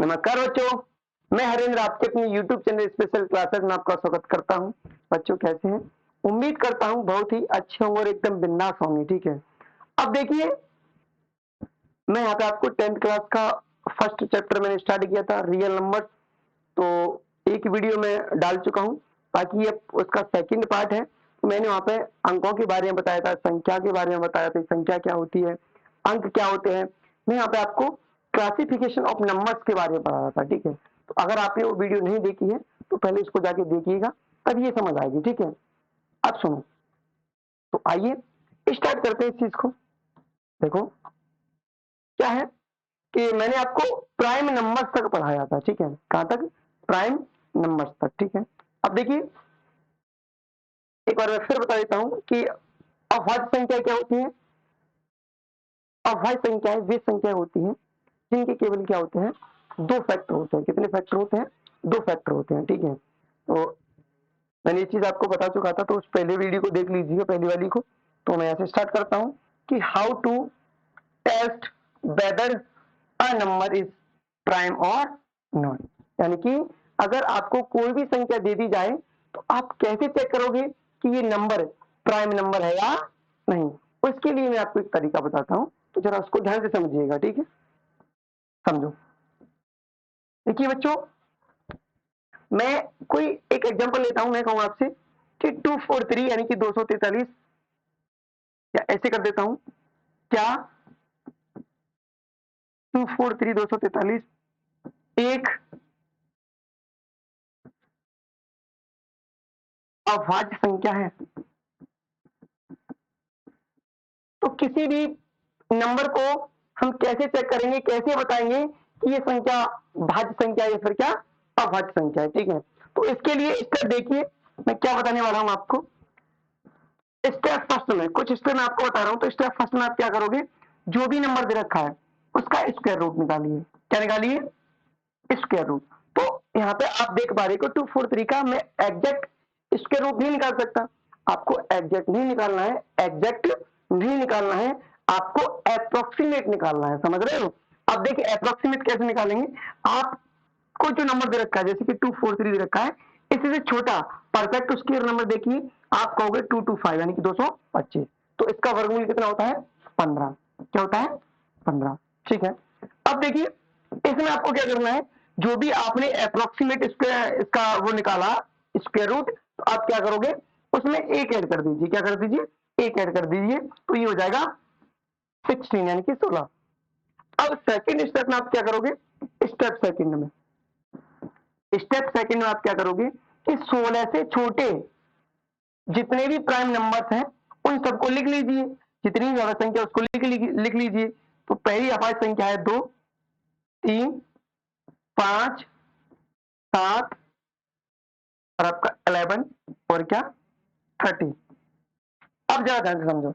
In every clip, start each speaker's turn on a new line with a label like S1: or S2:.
S1: नमस्कार बच्चों, मैं हरेंद्र आपके अपने YouTube चैनल स्पेशल क्लासेस में आपका स्वागत करता हूं। बच्चों कैसे हैं? उम्मीद करता हूं बहुत ही अच्छे होंगे और एकदम बिंदास होंगे। ठीक है, अब देखिए मैं यहाँ पे आपको 10th क्लास का फर्स्ट चैप्टर मैंने स्टार्ट किया था रियल नंबर, तो एक वीडियो में डाल चुका हूँ। बाकी ये उसका सेकंड पार्ट है। मैंने वहाँ पे अंकों के बारे में बताया था, संख्या के बारे में बताया था, संख्या क्या होती है, अंक क्या होते हैं। मैं यहाँ पे आपको क्लासिफिकेशन ऑफ नंबर्स के बारे में पढ़ा रहा था। ठीक है, तो अगर आपने वो वीडियो नहीं देखी है तो पहले इसको जाके देखिएगा, तब ये समझ आएगी। ठीक है, अब सुनो, तो आइए स्टार्ट करते हैं इस चीज को। देखो क्या है कि मैंने आपको प्राइम नंबर्स तक पढ़ाया था। ठीक है, कहाँ तक? प्राइम नंबर्स तक। ठीक है, अब देखिए एक बार मैं फिर बता देता हूं कि अभाज्य संख्या क्या होती है। अभाज्य संख्याएं वे संख्या होती हैं जिनके केवल क्या होते हैं, दो फैक्टर होते हैं। कितने फैक्टर होते हैं? दो फैक्टर होते हैं। ठीक है, तो मैंने ये चीज आपको बता चुका था, तो उस पहले वीडियो को देख लीजिए, पहली वाली को। तो मैं यहाँ से स्टार्ट करता हूँ कि how to test whether a number is prime और नॉट। यानी कि अगर आपको कोई भी संख्या दे दी जाए तो आप कैसे चेक करोगे कि ये नंबर प्राइम नंबर है या नहीं। उसके लिए मैं आपको एक तरीका बताता हूँ, तो जरा उसको ध्यान से समझिएगा। ठीक है, समझो। देखिए बच्चों, मैं कोई एक एग्जांपल लेता हूं। मैं कहूँ आपसे कि 243 यानी कि 243, या ऐसे कर देता हूं, क्या 243 243 एक अभाज्य संख्या है? तो किसी भी नंबर को हम कैसे चेक करेंगे, कैसे बताएंगे कि ये संख्या भाज्य संख्या है या फिर क्या अभाज्य संख्या है। ठीक है, तो इसके लिए स्टेप देखिए, मैं क्या बताने वाला हूं आपको। स्टेप फर्स्ट में कुछ स्टेप मैं आपको बता रहा हूं, तो स्टेप फर्स्ट में आप क्या करोगे, जो भी नंबर दे रखा है उसका स्क्वायर रूट निकालिए। क्या निकालिए? Square root. तो यहाँ पे आप देख पा रहे हो 243 का मैं एग्जैक्ट स्क्वायर रूट नहीं निकाल सकता। आपको एग्जैक्ट नहीं निकालना है, एग्जैक्ट नहीं निकालना है, आपको अप्रोक्सीमेट निकालना है। समझ रहे हो? अब देखिए अप्रोक्सीमेट कैसे निकालेंगे। आपको जो नंबर दे रखा है, जैसे कि 243 दे रखा है, इससे छोटा परफेक्ट स्क्वायर नंबर देखिए, आप कहोगे 225 यानी कि 225। तो इसका वर्गमूल कितना होता है? 15। क्या होता है? 15। ठीक है, अब देखिए इसमें आपको क्या करना है, जो भी आपने अप्रोक्सीमेट इसका वो निकाला स्क्वायर रूट, तो आप क्या करोगे, उसमें एक ऐड कर दीजिए। क्या कर दीजिए? एक ऐड कर दीजिए, तो ये हो जाएगा 16 यानी कि 16। अब सेकंड स्टेप में आप क्या करोगे, स्टेप सेकंड में आप क्या करोगे कि 16 से छोटे जितने भी प्राइम नंबर्स हैं उन सबको लिख लीजिए। जितनी भी ज्यादा संख्या उसको लिख लीजिए। तो पहली अभाज्य संख्या है 2, 3, 5, 7 और आपका 11 और क्या 30। अब जरा ध्यान से समझो,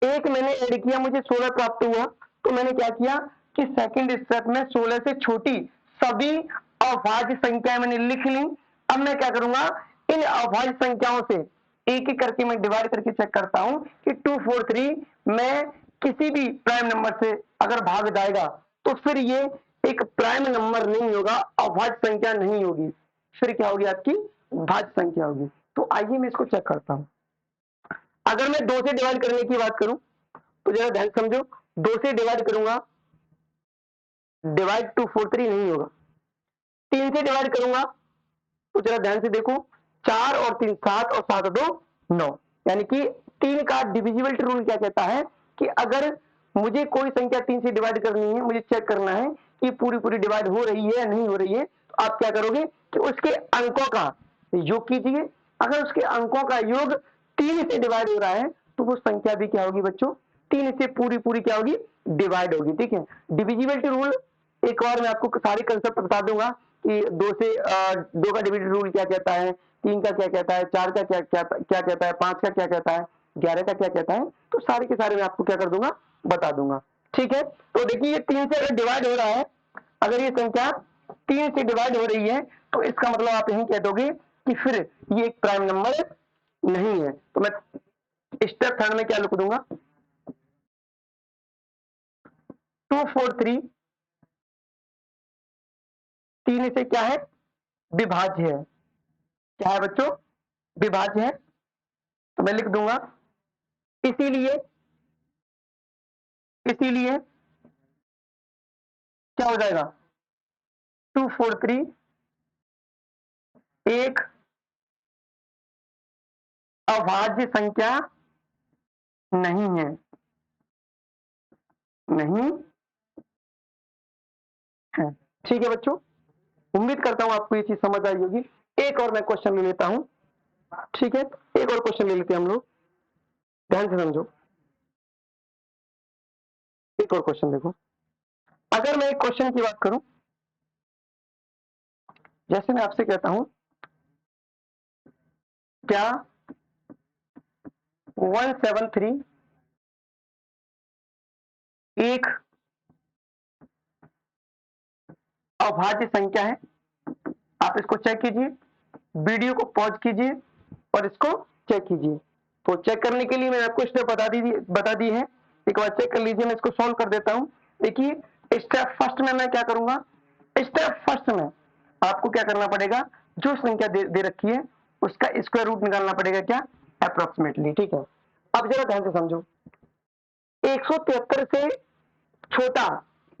S1: एक मैंने ऐड किया, मुझे 16 प्राप्त हुआ, तो मैंने क्या किया कि सेकंड स्टेप में 16 से छोटी सभी अभाज्य संख्याएं मैंने लिख ली। अब मैं क्या करूंगा, इन अभाज्य संख्याओं से एक एक करके मैं डिवाइड करके चेक करता हूं कि 243 में किसी भी प्राइम नंबर से अगर भाग जाएगा तो फिर ये एक प्राइम नंबर नहीं होगा, अभाज्य संख्या नहीं होगी, फिर क्या होगी, आपकी भाज्य संख्या होगी। तो आइए मैं इसको चेक करता हूं। अगर मैं 2 से डिवाइड करने की बात करूं तो जरा ध्यान समझो, 2 से डिवाइड करूंगा, डिवाइड 243 नहीं होगा। 3 से डिवाइड करूंगा तो जरा ध्यान से देखो, 4 और 3 7 और 7 2 9, यानी कि 3 का डिविजिबिलिटी रूल क्या कहता है कि अगर मुझे कोई संख्या 3 से डिवाइड करनी है, मुझे चेक करना है कि पूरी पूरी डिवाइड हो रही है या नहीं हो रही है, तो आप क्या करोगे कि उसके अंकों का योग कीजिए। अगर उसके अंकों का योग 3 से डिवाइड हो रहा है तो वो संख्या भी क्या होगी बच्चों, 3 से पूरी पूरी क्या होगी, डिवाइड होगी। ठीक है, डिविजिबिलिटी रूल एक और मैं आपको सारे कंसेप्ट बता दूंगा कि 2 से 2 का डिविजिबिलिटी रूल क्या कहता है, 3 का क्या कहता है, 4 का क्या कहता है, 5 का क्या कहता है, 11 का क्या कहता है, तो सारे के सारे मैं आपको क्या कर दूंगा, बता दूंगा। ठीक है, तो देखिए ये 3 से अगर डिवाइड हो रहा है, अगर ये संख्या 3 से डिवाइड हो रही है तो इसका मतलब आप यही कह दोगे कि फिर ये एक प्राइम नंबर नहीं है। तो मैं स्टेप थर्ड में क्या लिख दूंगा, 243 3 से क्या है, विभाज्य है। क्या है बच्चों, विभाज्य है। तो मैं लिख दूंगा इसीलिए क्या हो जाएगा, 243 एक अभाज्य संख्या नहीं है, नहीं है। ठीक है बच्चों, उम्मीद करता हूं आपको ये चीज समझ आई होगी। एक और मैं क्वेश्चन ले लेता हूं, ठीक है, एक और क्वेश्चन ले लेते हैं हम लोग, ध्यान से समझो। एक और क्वेश्चन देखो, अगर मैं एक क्वेश्चन की बात करूं, जैसे मैं आपसे कहता हूं क्या 173 एक अभाज्य संख्या है, आप इसको चेक कीजिए, वीडियो को पॉज कीजिए और इसको चेक कीजिए। तो चेक करने के लिए मैंने आपको स्टेप बता दी है, एक बार चेक कर लीजिए। मैं इसको सॉल्व कर देता हूं। देखिए स्टेप फर्स्ट में मैं क्या करूंगा, स्टेप फर्स्ट में आपको क्या करना पड़ेगा, जो संख्या दे रखी है उसका स्क्वायर रूट निकालना पड़ेगा, क्या, अप्रोक्सीमेटली। ठीक है, अब जरा ध्यान से समझो, 173 से छोटा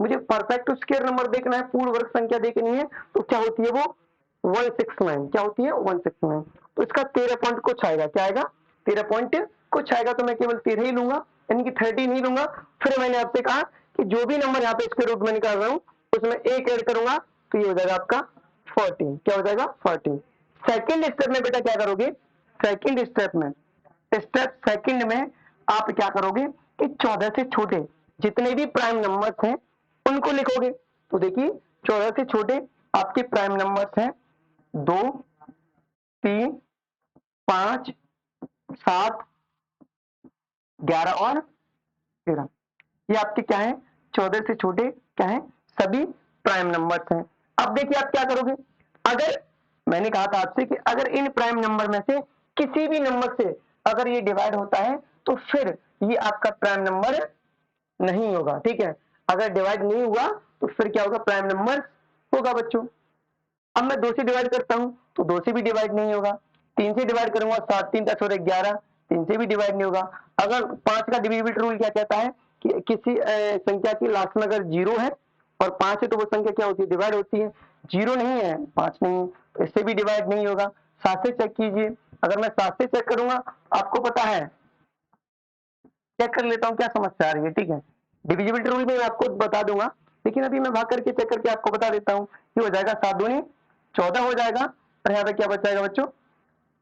S1: मुझे परफेक्ट स्क्वायर नंबर देखना है, पूर्ण वर्ग संख्या देखनी है, तो क्या होती है वो 169। क्या होती है 169। तो इसका 13 पॉइंट कुछ आएगा, क्या आएगा 13 पॉइंट कुछ आएगा। तो मैं केवल 13 ही लूंगा, यानी कि 30 नहीं लूंगा। फिर मैंने आपसे कहा कि जो भी नंबर यहाँ पे स्क्वायर रूट में निकाल रहा हूँ उसमें एक ऐड करूंगा तो ये हो जाएगा आपका 14। क्या हो जाएगा 14। सेकेंड स्टेप में बेटा क्या करोगे, सेकेंड स्टेप में, स्टेप सेकंड में आप क्या करोगे कि 14 से छोटे जितने भी प्राइम नंबर्स हैं उनको लिखोगे। तो देखिए 14 से छोटे आपके प्राइम नंबर्स हैं 2, 3, 5, 7, 11 और 13। ये आपके क्या है, 14 से छोटे क्या है, सभी प्राइम नंबर्स हैं। अब देखिए आप क्या करोगे, अगर मैंने कहा था आपसे कि अगर इन प्राइम नंबर में से किसी भी नंबर से अगर ये डिवाइड होता है तो फिर ये आपका प्राइम नंबर नहीं होगा। ठीक है, अगर डिवाइड नहीं हुआ तो फिर क्या होगा, प्राइम नंबर होगा बच्चों। अब मैं 2 से डिवाइड करता हूं तो 2 से भी डिवाइड नहीं होगा, 3 से डिवाइड करूंगा 7 3 10 और 11, 3 से भी डिवाइड नहीं होगा। अगर 5 का डिविजिबिलिटी रूल क्या कहता है कि किसी संख्या की लास्ट में अगर 0 है और 5 है तो वो संख्या क्या होती है, डिवाइड होती है। 0 नहीं है, 5 नहीं है, तो इससे भी डिवाइड नहीं होगा। 7 से चेक कीजिए, अगर मैं 7 से चेक करूंगा, आपको पता है, चेक कर लेता हूं क्या समस्या आ रही है। ठीक है, डिविजिबिलिटी रूल में आपको बता दूंगा, लेकिन अभी मैं भाग करके चेक करके आपको बता देता हूं। ये हो जाएगा 7 दूनी 14 हो जाएगा और यहाँ पे क्या बच जाएगा बच्चों,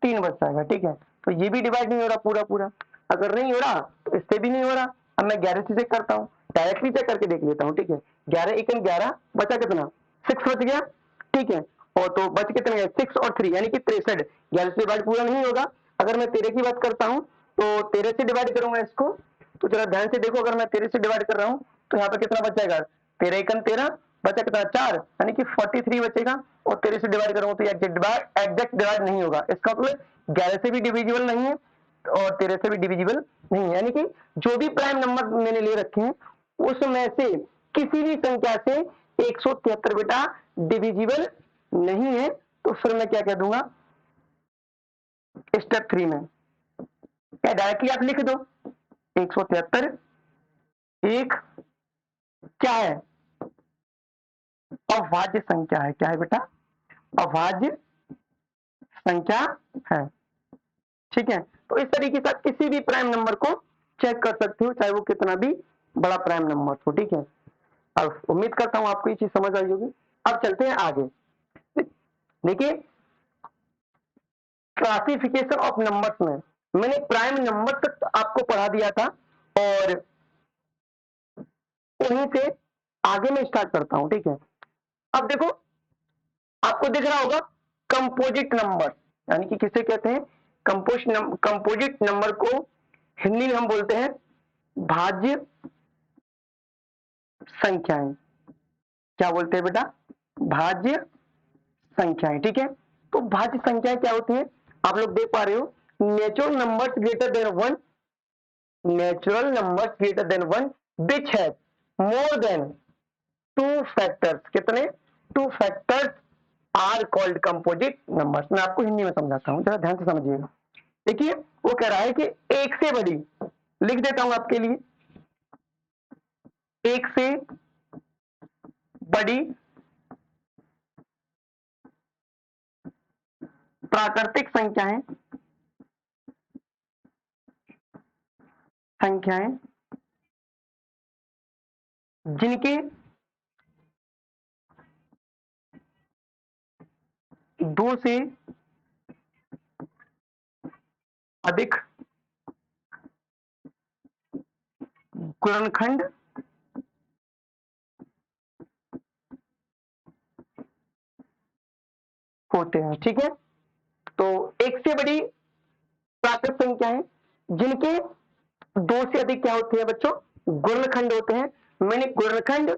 S1: 3 बच जाएगा। ठीक है, तो ये भी डिवाइड नहीं हो रहा पूरा पूरा, अगर नहीं हो रहा तो इससे भी नहीं हो रहा। अब मैं 11 से चेक करता हूँ, डायरेक्टली चेक करके देख लेता हूँ। ठीक है, 11 1 11 बचा कितना, 6 बच गया। ठीक है, और तो बच कितने, 6 और 3 यानी कि 63। 11 से डिवाइड पूरा नहीं होगा। अगर मैं 13 की बात करता हूँ तो 13 से डिवाइड करूंगा इसको, तो जरा ध्यान से देखो, अगर मैं 13 से डिवाइड कर रहा हूँ तो यहाँ पे कितना बच जाएगा, 13 1 13 बचा कितना 4, यानी कि 43 बचेगा। और 13 से डिवाइड करूंगा तो एग्जैक्ट डिवाइड नहीं होगा। इसका मतलब 11 से भी डिविजिबल नहीं है और 13 से भी डिविजिबल नहीं है, यानी कि जो भी प्राइम नंबर मैंने ले रखे हैं उसमें से किसी भी संख्या से 173 बेटा डिविजिबल नहीं है। तो फिर मैं क्या कह दूंगा, स्टेप 3 में क्या डायरेक्टली आप लिख दो 173 एक क्या है, अभाज्य संख्या है। क्या है बेटा, अभाज्य संख्या है। ठीक है, तो इस तरीके से किसी भी प्राइम नंबर को चेक कर सकते हो, चाहे वो कितना भी बड़ा प्राइम नंबर हो। ठीक है, अब उम्मीद करता हूं आपको ये चीज समझ आई होगी। अब चलते हैं आगे। देखिए क्लासिफिकेशन ऑफ नंबर्स में मैंने प्राइम नंबर तक आपको पढ़ा दिया था और वहीं से आगे मैं स्टार्ट करता हूं। ठीक है, अब देखो आपको दिख रहा होगा कंपोजिट नंबर, यानी कि किसे कहते हैं, कंपोजिट नंबर को हिंदी में हम बोलते हैं भाज्य संख्याएं। क्या बोलते हैं बेटा, भाज्य संख्याएं। ठीक है, तो भाज्य संख्याएं क्या होती हैं, आप लोग देख पा रहे हो, natural numbers greater than 1, natural numbers greater than 1 which have more than 2 factors. कितने, two factors are called composite numbers. मैं आपको हिंदी में समझाता हूं, जरा ध्यान से समझिएगा। देखिए वो कह रहा है कि एक से बड़ी, लिख देता हूं आपके लिए, एक से बड़ी प्राकृतिक संख्याएं जिनके दो से अधिक गुणनखंड होते हैं। ठीक है, तो एक से बड़ी प्राकृतिक संख्याएं जिनके दो से अधिक क्या होते हैं बच्चों, गुणनखंड होते हैं। मैंने गुणनखंड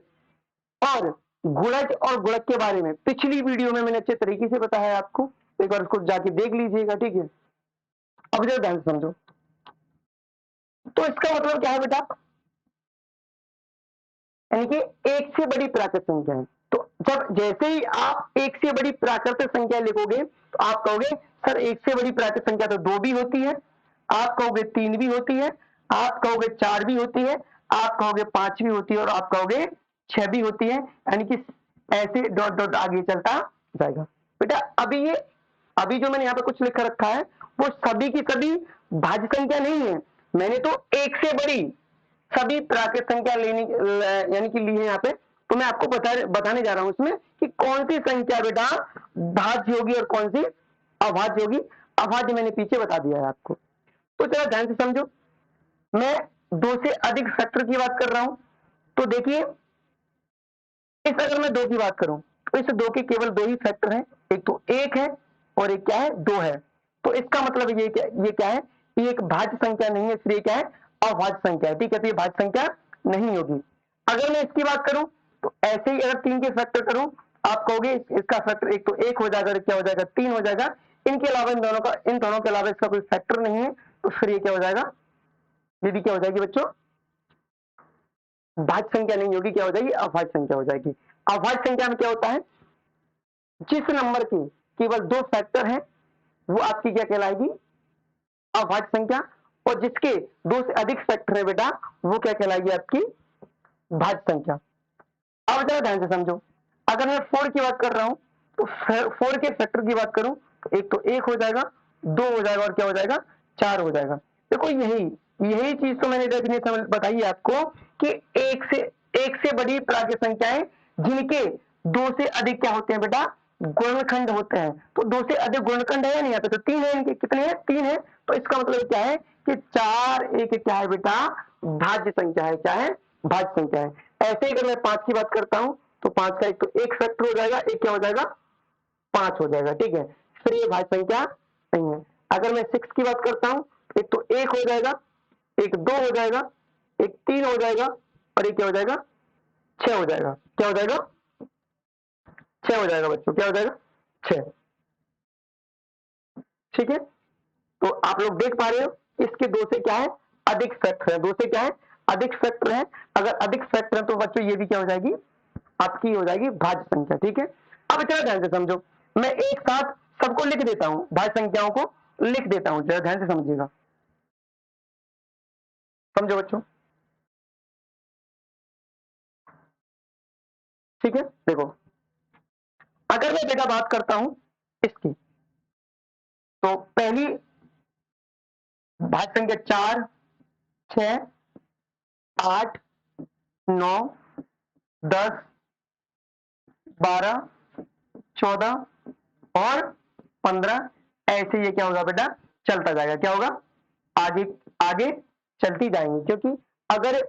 S1: और गुणज और गुणक के बारे में पिछली वीडियो में मैंने अच्छे तरीके से बताया है आपको, एक बार उसको जाके देख लीजिएगा। ठीक है, अब जरा ध्यान से समझो। तो इसका मतलब क्या है बेटा, यानी कि एक से बड़ी प्राकृतिक संख्या है। तो जब जैसे ही आप एक से बड़ी प्राकृतिक संख्या लिखोगे तो आप कहोगे सर एक से बड़ी प्राकृतिक संख्या तो दो भी होती है, आप कहोगे तीन भी होती है, आप कहोगे चार भी होती है, आप कहोगे पांच भी होती है और आप कहोगे छह भी होती है। यानी कि ऐसे डॉट डॉट आगे चलता जाएगा। बेटा अभी जो मैंने यहाँ पे कुछ लिख रखा है वो सभी की सभी भाज्य संख्या नहीं है, मैंने तो एक से बड़ी सभी प्राकृतिक संख्या लेनी यानी कि ली है यहाँ पे। तो मैं आपको बताने जा रहा हूं इसमें कि कौन सी संख्या बेटा भाज्य होगी और कौन सी अभाज्य होगी। अभाज्य मैंने पीछे बता दिया है आपको। तो जरा ध्यान से समझो, मैं दो से अधिक फैक्टर की बात कर रहा हूं। तो देखिए इस अगर मैं दो की बात करूं तो इस दो के केवल दो ही फैक्टर हैं, एक तो एक है और एक क्या है, दो है। तो इसका मतलब ये क्या है, ये एक भाज्य संख्या नहीं है, इसलिए क्या है, अभाज्य संख्या है। ठीक है, तो ये भाज्य संख्या नहीं होगी। अगर मैं इसकी बात करूं तो ऐसे ही अगर तीन के फैक्टर करूं, आप कहोगे इसका फैक्टर एक तो एक हो जाएगा, क्या हो जाएगा, तीन हो जाएगा। इनके अलावा इन दोनों के अलावा इसका कोई फैक्टर नहीं है, तो फिर ये क्या हो जाएगा, ये भी क्या हो जाएगी बच्चों, भाज्य संख्या नहीं होगी, क्या हो जाएगी, अभाज्य संख्या हो जाएगी। अभाज्य संख्या में क्या होता है, जिस नंबर के केवल दो फैक्टर हैं वो आपकी क्या कहलाएगी, अभाज्य संख्या। और जिसके दो से अधिक फैक्टर है बेटा वो क्या कहलाएगी, आपकी भाज्य संख्या। अब जरा ध्यान से समझो, अगर मैं फोर की बात कर रहा हूं तो फोर के फैक्टर की बात करूं तो एक तो एक हो जाएगा, दो हो जाएगा और क्या हो जाएगा, चार हो जाएगा। देखो यही चीज तो मैंने डेफिनेशन बताई है आपको कि एक से बड़ी प्राकृतिक संख्याएं जिनके दो से अधिक क्या होते हैं बेटा, गुणनखंड होते हैं। तो दो से अधिक गुणनखंड है या नहीं, यहाँ पे तो तीन है, इनके कितने हैं, तीन है। तो इसका मतलब क्या है कि चार एक क्या है बेटा, भाज्य संख्या है, क्या है, भाज्य संख्या है। ऐसे ही अगर मैं पांच की बात करता हूं तो पांच का एक तो एक फैक्टर हो जाएगा, एक क्या हो जाएगा, पांच हो जाएगा। ठीक है, फिर ये भाज्य संख्या नहीं है। अगर मैं सिक्स की बात करता हूं, एक तो एक हो जाएगा, एक दो हो जाएगा, एक तीन हो जाएगा और एक क्या हो जाएगा, छह हो जाएगा। क्या हो जाएगा, छह हो जाएगा बच्चों, क्या हो जाएगा, छह। ठीक है, तो आप लोग देख पा रहे हो इसके दो से क्या है, अधिक फैक्टर है, दो से क्या है, अधिक फैक्टर है। अगर अधिक फैक्टर है तो बच्चों ये भी क्या हो जाएगी, आपकी हो जाएगी भाज्य संख्या। ठीक है, अब जरा ध्यान से समझो, मैं एक साथ सबको लिख देता हूं, भाज्य संख्याओं को लिख देता हूं, जरा ध्यान से समझिएगा। समझो बच्चों, ठीक है, देखो अगर मैं बेटा बात करता हूं इसकी, तो पहली भाज्य संख्या चार, छह, आठ, नौ, दस, 12, 14 और 15, ऐसे ये क्या होगा बेटा, चलता जाएगा। क्या होगा, आगे आगे चलती जाएंगी, क्योंकि अगर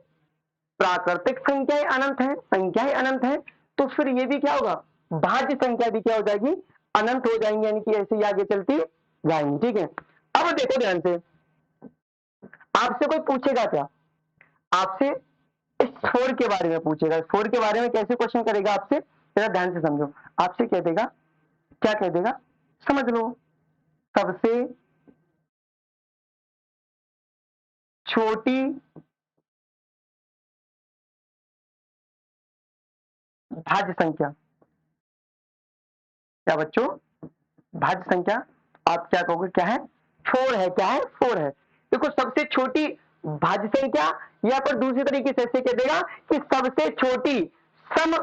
S1: प्राकृतिक संख्याएं अनंत है, संख्याएं अनंत है, तो फिर ये भी क्या होगा, भाज्य संख्या भी क्या हो जाएगी, अनंत हो जाएंगी, यानी कि ऐसे ही आगे चलती जाएंगी। ठीक है, अब देखो ध्यान से, आपसे कोई पूछेगा क्या, आपसे इस फोर के बारे में पूछेगा, फोर के बारे में कैसे क्वेश्चन करेगा आपसे, जरा ध्यान से समझो। आपसे कह देगा, क्या कह देगा, समझ लो, सबसे छोटी भाज्य संख्या, क्या बच्चों, भाज्य संख्या आप क्या कहोगे, क्या है, 4 है, क्या है, 4 है। देखो सबसे छोटी भाज्य संख्या, या पर दूसरी तरीके से ऐसे कह देगा कि सबसे छोटी सम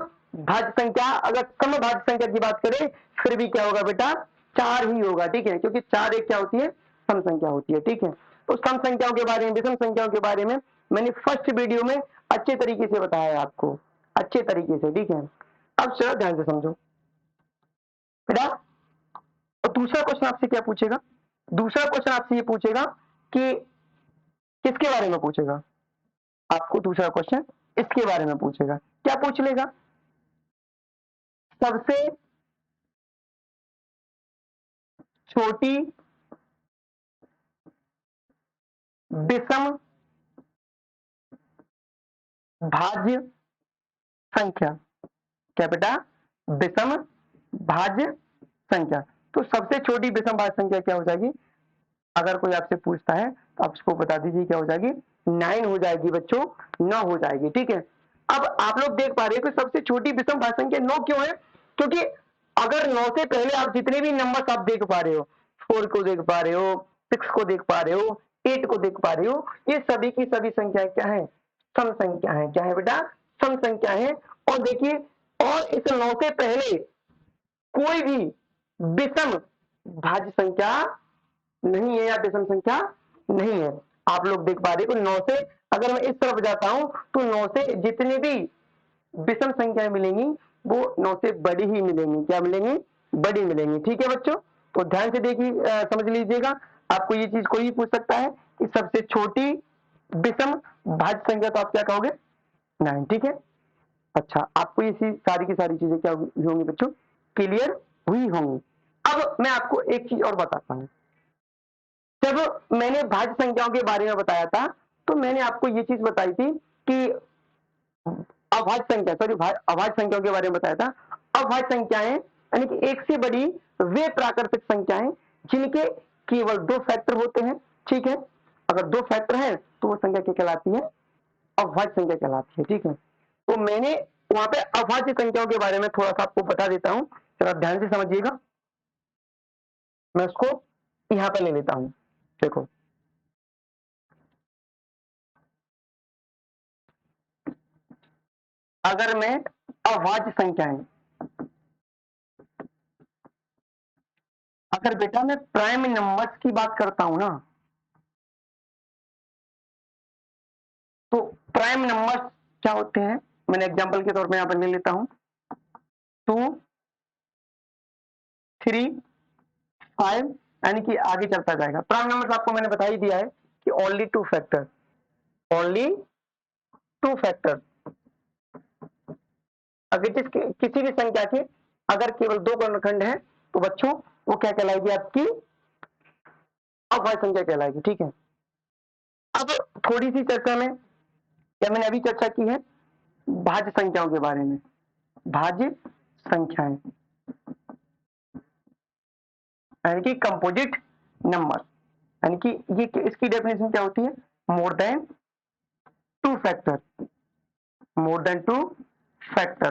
S1: भाज्य संख्या, अगर सम भाज्य संख्या की बात करें फिर भी क्या होगा बेटा, 4 ही होगा, ठीक है, क्योंकि 4 एक क्या होती है, सम संख्या होती है, ठीक है। तो सम संख्याओं के बारे में, विषम संख्याओं के बारे में मैंने फर्स्ट वीडियो में अच्छे तरीके से बताया है आपको, अच्छे तरीके से, ठीक है। अब जरा ध्यान से समझो बेटा। और दूसरा क्वेश्चन आपसे क्या पूछेगा, दूसरा क्वेश्चन आपसे ये पूछेगा कि किसके बारे में पूछेगा, आपको दूसरा क्वेश्चन इसके बारे में पूछेगा। क्या पूछ लेगा, सबसे छोटी विषम भाज्य संख्या, क्या बेटा, विषम भाज्य संख्या। तो सबसे छोटी विषम भाज्य संख्या क्या हो जाएगी, अगर कोई आपसे पूछता है तो आप उसको बता दीजिए क्या हो जाएगी, 9 हो जाएगी बच्चों, 9 हो जाएगी, ठीक है। अब आप लोग देख पा रहे हो कि सबसे छोटी विषम भाज्य संख्या 9 क्यों है, क्योंकि अगर 9 से पहले आप जितने भी नंबर्स आप देख पा रहे हो, 4 को देख पा रहे हो, 6 को देख पा रहे हो, 8 को देख पा रहे हो, ये सभी की सभी संख्याएं क्या है, सम संख्या है, क्या है बेटा, सम संख्या है। और देखिए, और इस 9 से पहले कोई भी विषम भाज्य संख्या नहीं है, या विषम संख्या नहीं है। आप लोग देख पा रहे हो 9 से, अगर मैं इस तरफ जाता हूं तो 9 से जितनी भी विषम संख्याएं मिलेंगी वो 9 से बड़ी ही मिलेंगी, क्या मिलेंगी, बड़ी मिलेंगी, ठीक है बच्चों। तो ध्यान से देखिए, समझ लीजिएगा, आपको ये चीज कोई भी पूछ सकता है कि सबसे छोटी विषम भाज्य संख्या, तो आप क्या कहोगे, 9, ठीक है। अच्छा, आपको ये सारी की सारी चीजें क्या होंगी बच्चों, क्लियर हुई होंगी। अब मैं आपको एक चीज और बताता हूं, जब मैंने भाज्य संख्याओं के बारे में बताया था तो मैंने आपको ये चीज बताई थी कि अभाज्य संख्या, सॉरी अभाज्य संख्याओं के बारे में बताया था। अभाज्य संख्याएं यानी कि एक से बड़ी वे प्राकृतिक संख्याएं जिनके केवल 2 फैक्टर होते हैं, ठीक है। अगर 2 फैक्टर है तो वो संख्या क्या कहलाती है, अभाज्य संख्या कहलाती है, ठीक है। तो मैंने वहां पे अभाज्य संख्याओं के बारे में थोड़ा सा आपको बता देता हूं, जरा ध्यान से समझिएगा। मैं उसको यहां पर ले लेता हूं, देखो अगर मैं अभाज्य संख्याएं, अगर बेटा मैं प्राइम नंबर्स की बात करता हूं ना, तो प्राइम नंबर्स क्या होते हैं, मैंने एग्जांपल के तौर पे यहां पर ले लेता हूं, 2, 3, 5, यानी कि आगे चलता जाएगा। प्राइम नंबर्स आपको मैंने बता ही दिया है कि ओनली 2 फैक्टर, ओनली 2 फैक्टर। अगर किसी भी संख्या के अगर केवल 2 कर्णखंड है तो बच्चों वो क्या कहलाएगी, आपकी अभाज्य संख्या कहलाएगी, ठीक है। अब थोड़ी सी चर्चा में, या मैंने अभी चर्चा की है भाज्य संख्याओं के बारे में, भाज्य संख्याएं यानी कि कंपोजिट नंबर, यानी कि ये इसकी डेफिनेशन क्या होती है, मोर देन 2 फैक्टर, मोर देन 2 फैक्टर,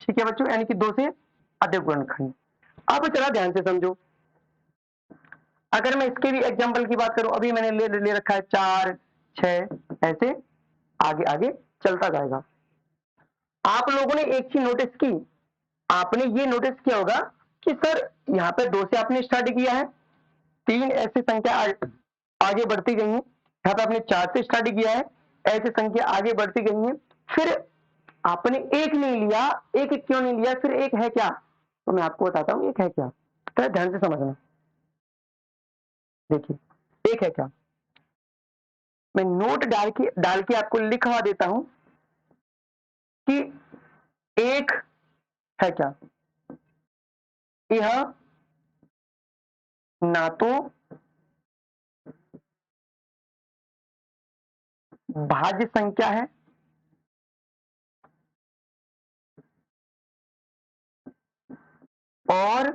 S1: ठीक है बच्चों, यानी कि 2 से अधिक गुणनखंड। अब जरा ध्यान से समझो, अगर मैं इसके भी एग्जांपल की बात करूं, अभी मैंने ले रखा है 4, 6, ऐसे आगे आगे चलता जाएगा। आप लोगों ने एक चीज नोटिस की, आपने ये नोटिस किया होगा कि सर यहाँ पे 2 से आपने स्टार्ट किया है, 3 ऐसे संख्या आगे बढ़ती गई है, यहाँ पे आपने 4 से स्टार्ट किया है, ऐसे संख्या आगे बढ़ती गई है, फिर आपने एक नहीं लिया, एक क्यों नहीं लिया, फिर एक है क्या, तो मैं आपको बताता हूँ एक है क्या, तो ध्यान से समझना। देखिए एक है क्या, मैं नोट डाल के आपको लिखवा देता हूं कि एक है क्या, यह ना तो भाज्य संख्या है और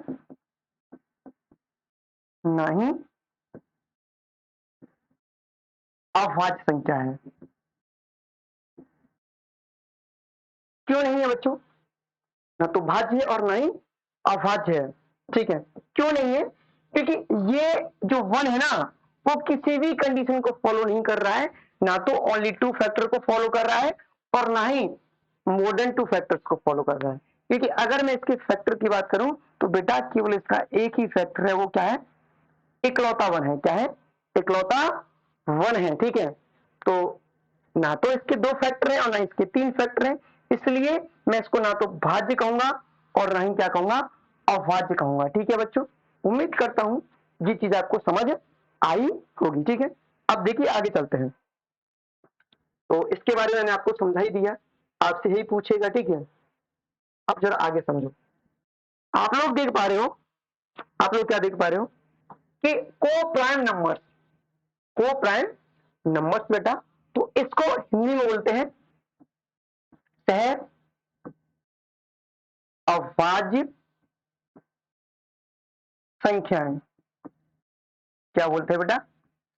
S1: ना ही अभाज्य संख्या है। क्यों नहीं है बच्चों, ना तो भाज्य है और ना ही अभाज्य है, ठीक है। क्यों नहीं है? क्योंकि ये जो 1 है ना, वो किसी भी कंडीशन को फॉलो नहीं कर रहा है, ना तो ओनली 2 फैक्टर को फॉलो कर रहा है और ना ही मोर देन 2 फैक्टर्स को फॉलो कर रहा है। क्योंकि अगर मैं इसके फैक्टर की बात करूं तो बेटा केवल इसका एक ही फैक्टर है, वो क्या है? इकलौता 1 है। क्या है? इकलौता 1 है, ठीक है। तो ना तो इसके 2 फैक्टर हैं और ना इसके 3 फैक्टर हैं, इसलिए मैं इसको ना तो भाज्य कहूंगा और ना ही क्या कहूंगा? अभाज्य कहूंगा। ठीक है बच्चों, उम्मीद करता हूं ये चीज आपको समझ आई होगी, ठीक है। अब देखिए आगे चलते हैं। तो इसके बारे में मैंने आपको समझा ही दिया, आपसे यही पूछेगा, ठीक है। अब जरा आगे समझो। आप लोग देख पा रहे हो, आप लोग क्या देख पा रहे हो कि को प्राइम नंबर्स, को प्राइम नंबर्स बेटा, तो इसको हिंदी में बोलते हैं सह अभाज्य संख्याएं। क्या बोलते हैं बेटा?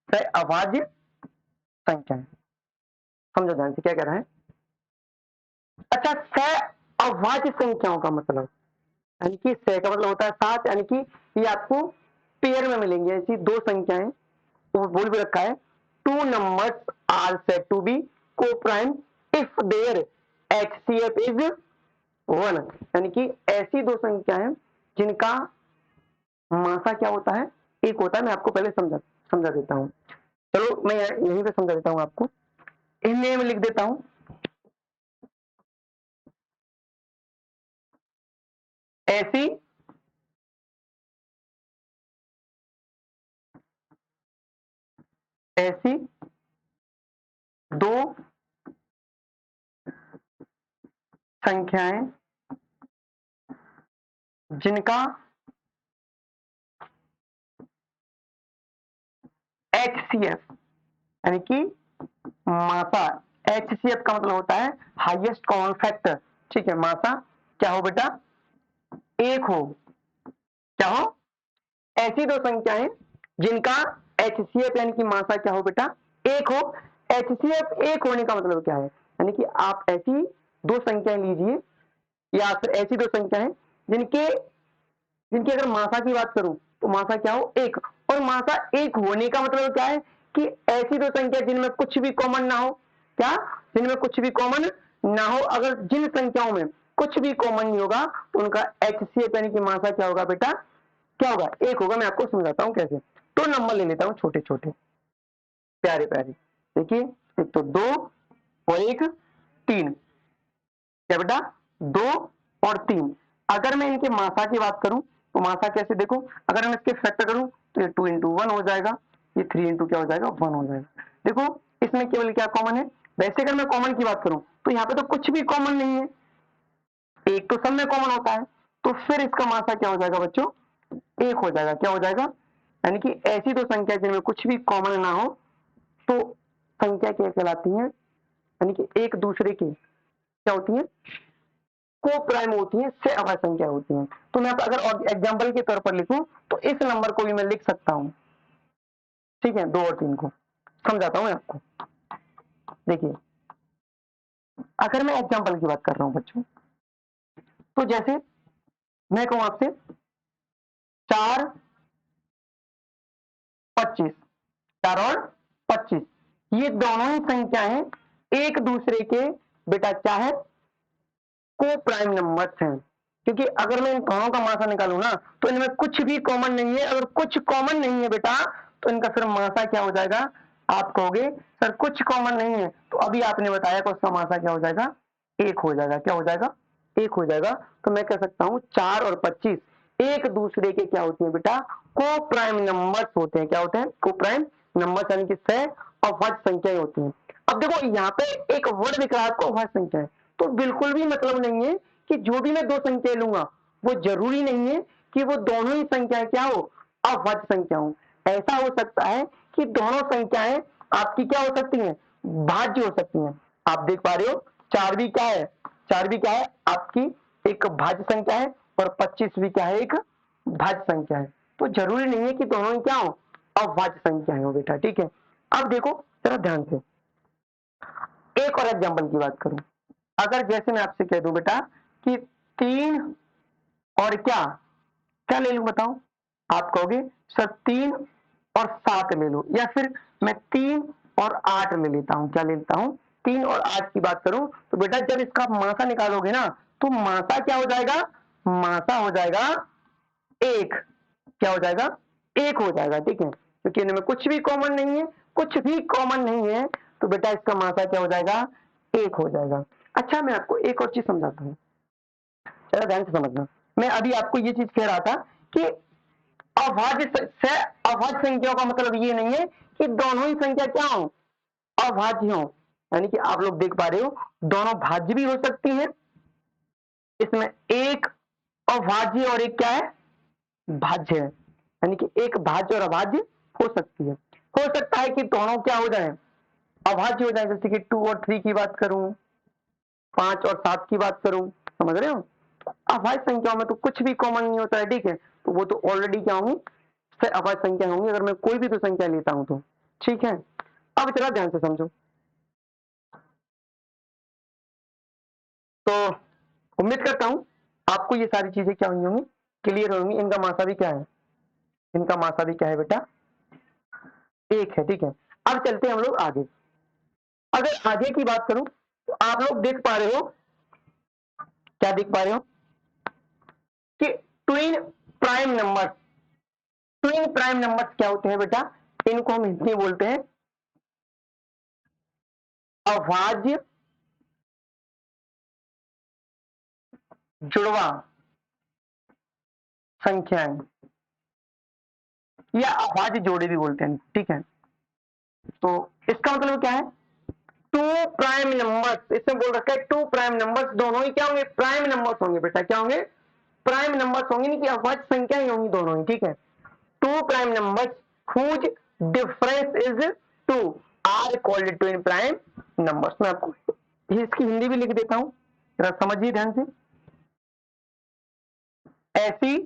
S1: सह अभाज्य संख्याएं। समझो ध्यान से क्या कह रहा है। अच्छा, सह अभाज्य संख्याओं का मतलब, यानी कि सह का मतलब होता है 7, यानी कि ये आपको पेयर में मिलेंगे। ऐसी 2 संख्याएं, वो बोल भी रखा है, 2 numbers are said to be co-prime if their HCF is 1, यानी कि ऐसी 2 संख्याएं जिनका मासा क्या होता है? 1 होता है। मैं आपको पहले समझा देता हूं। चलो मैं यहीं पे समझा देता हूं आपको, हिंदी में लिख देता हूं। ऐसी ऐसी 2 संख्याएं जिनका HCF, यानी कि मासा, HCF का मतलब होता है हाईएस्ट कॉमन फैक्टर, ठीक है। मासा क्या हो बेटा? 1 हो। क्या हो? ऐसी 2 संख्याएं जिनका HCF यानी कि मासा क्या हो बेटा? 1 हो। HCF 1 होने का मतलब क्या है? यानी कि आप ऐसी 2 संख्याएं लीजिए, या फिर ऐसी 2 संख्याएं जिनके जिनकी अगर मासा की बात करूं तो मासा क्या हो? 1। और मासा 1 होने का मतलब क्या है कि ऐसी 2 संख्या जिनमें कुछ भी कॉमन ना हो। क्या? जिनमें कुछ भी कॉमन ना हो। अगर जिन संख्याओं में कुछ भी कॉमन नहीं होगा तो उनका HCF यानी कि मासा क्या होगा बेटा? क्या होगा? 1 होगा। मैं आपको समझाता हूं कैसे। तो नंबर ले लेता हूं छोटे छोटे, प्यारे प्यारे। देखिए, एक तो 2 और एक 3। क्या बेटा? 2 और 3। अगर मैं इनके मासा की बात करूं तो मासा कैसे? देखो, अगर मैं इसके फैक्टर करूं तो ये 2 इंटू 1 हो जाएगा, ये 3 इंटू क्या हो जाएगा? 1 हो जाएगा। देखो, इसमें केवल क्या कॉमन है? वैसे अगर मैं कॉमन की बात करूं तो यहाँ पे तो कुछ भी कॉमन नहीं है, एक तो सब में कॉमन होता है, तो फिर इसका मासा क्या हो जाएगा बच्चों? 1 हो जाएगा। क्या हो जाएगा? यानी कि ऐसी 2 संख्या जिनमें कुछ भी कॉमन ना हो तो संख्या क्या कहलाती है? यानी कि एक दूसरे की क्या होती है? को प्राइम होती है, से अभाज्य संख्या होती है। तो मैं अगर एग्जांपल के तौर पर लिखूं तो इस नंबर को भी मैं लिख सकता हूं, ठीक है। 2 और 3 को समझाता हूं आपको। देखिए, अगर मैं एग्जांपल की बात कर रहा हूं बच्चों, तो जैसे मैं कहूं आपसे 4 25, 4 और 25, ये दोनों ही संख्याएं एक दूसरे के बेटा क्या है? को प्राइम नंबर्स हैं। क्योंकि अगर मैं इन दोनों का मासा निकालूं ना तो इनमें कुछ भी कॉमन नहीं है। अगर कुछ कॉमन नहीं है बेटा तो इनका फिर मासा क्या हो जाएगा? आप कहोगे सर कुछ कॉमन नहीं है, तो अभी आपने बताया कि उसका मासा क्या हो जाएगा? 1 हो जाएगा। क्या हो जाएगा? 1 हो जाएगा। तो मैं कह सकता हूं 4 और 25 एक दूसरे के क्या होते हैं बेटा? को प्राइम नंबर्स होते हैं। क्या होते हैं? को प्राइम नंबर्स, यानी कि सह अभाज्य संख्याएं होती हैं। अब देखो, यहाँ पे एक वर्ड दिख रहा है आपको, अभाज्य संख्या है, तो बिल्कुल भी मतलब नहीं है कि जो भी मैं 2 संख्याएं लूंगा वो जरूरी नहीं है कि वो दोनों ही संख्याएं क्या हो? अभाज्य संख्या हो। ऐसा हो सकता है कि दोनों संख्याएं आपकी क्या हो सकती हैं? भाज्य हो सकती हैं। आप देख पा रहे हो 4 भी क्या है? 4 भी क्या है? आपकी एक भाज्य संख्या है और 25 भी क्या है? एक भाज्य संख्या है। तो जरूरी नहीं है कि दोनों ही क्या हो? अभाज्य संख्याएं हो बेटा, ठीक है। अब देखो जरा ध्यान से, एक और एग्जांपल की बात करूं। अगर जैसे मैं आपसे कह दूं बेटा कि 3 और क्या ले लूं बताओ? आप कहोगे सर 3 और 7 ले लो, या फिर मैं 3 और 8 ले लेता हूं। क्या ले लेता हूं? 3 और 8 की बात करूं तो बेटा जब इसका मासा निकालोगे ना तो मासा क्या हो जाएगा? मासा हो जाएगा 1। क्या हो जाएगा? 1 हो जाएगा, ठीक है, क्योंकि इनमें कुछ भी कॉमन नहीं है, कुछ भी कॉमन नहीं है, तो बेटा इसका मासा क्या हो जाएगा? 1 हो जाएगा। अच्छा, मैं आपको एक और चीज समझाता हूँ, जरा ध्यान से समझना। मैं अभी आपको ये चीज कह रहा था कि अभाज्य संख्याओं का मतलब ये नहीं है कि दोनों ही संख्या क्या हो? अभाज्य हो। यानी कि आप लोग देख पा रहे हो दोनों भाज्य भी हो सकती हैं। इसमें एक अभाज्य और एक क्या है? भाज्य है। यानी कि एक भाज्य और अभाज्य हो सकती है। हो सकता है कि दोनों क्या हो जाए? अभाज्य हो जाए। जैसे कि 2 और 3 की बात करूं, 5 और 7 की बात करूं, समझ रहे हो? अभाज्य संख्याओं में तो कुछ भी कॉमन नहीं होता है, ठीक है, तो वो तो ऑलरेडी क्या होंगी? अभाज्य संख्या होंगी, अगर मैं कोई भी तो संख्या लेता हूं तो, ठीक है। अब जरा ध्यान से समझो। तो उम्मीद करता हूं आपको ये सारी चीजें क्या हुई होंगी? क्लियर होंगी। इनका मासा भी क्या है? इनका मासा भी क्या है बेटा? 1 है, ठीक है। अब चलते हैं हम लोग आगे। अगर आगे की बात करूं तो आप लोग देख पा रहे हो, क्या देख पा रहे हो कि twin prime number, twin prime numbers क्या होते हैं बेटा? इनको हम हिंदी में बोलते हैं अभाज्य जुड़वा संख्याएं, या अभाज्य जोड़े भी बोलते हैं, ठीक है। तो इसका मतलब क्या है? टू प्राइम नंबर्स, इसमें बोल रखा है टू प्राइम नंबर्स, दोनों ही क्या होंगे? प्राइम नंबर्स होंगे बेटा। क्या होंगे? प्राइम नंबर्स होंगे, नहीं कि अभाज्य संख्या ही होंगी, दोनों ही, ठीक है। Two prime numbers whose difference is 2 are called twin prime numbers। मैं आपको इसकी हिंदी भी लिख देता हूं, जरा समझिए ध्यान से। ऐसी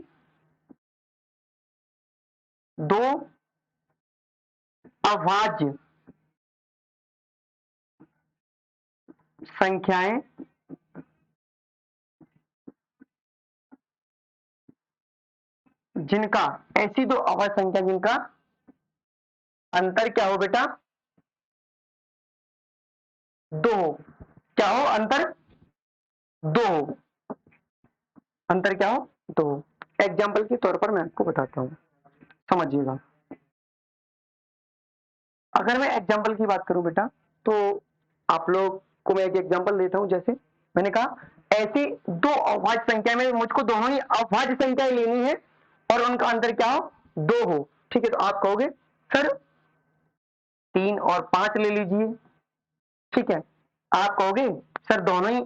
S1: दो अभाज्य संख्याएं जिनका, ऐसी दो अभाज्य संख्या जिनका अंतर क्या हो बेटा? 2 हो। क्या हो? अंतर 2 हो। अंतर क्या हो? 2 हो। एग्जाम्पल के तौर पर मैं आपको बताता हूं, समझिएगा। अगर मैं एग्जाम्पल की बात करूं बेटा, तो आप लोग को मैं एक एग्जाम्पल देता हूं। जैसे मैंने कहा ऐसी दो अभाज्य संख्या में मुझको दोनों ही अभाज्य संख्याएं लेनी है और उनका अंतर क्या हो? 2 हो, ठीक है। तो आप कहोगे सर 3 और 5 ले लीजिए, ठीक है। आप कहोगे सर दोनों ही